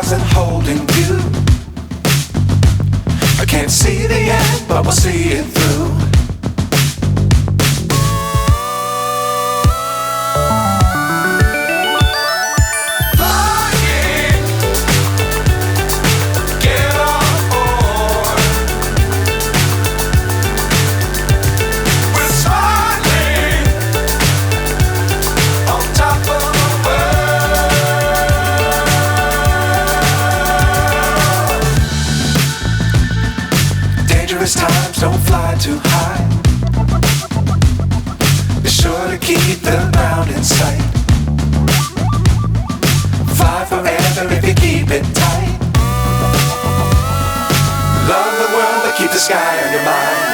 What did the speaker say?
stars and holding you. I can't see the end, but we'll see it through. Times don't fly too high. Be sure to keep the ground in sight. Fly forever if you keep it tight. Love the world but keep the sky on your mind.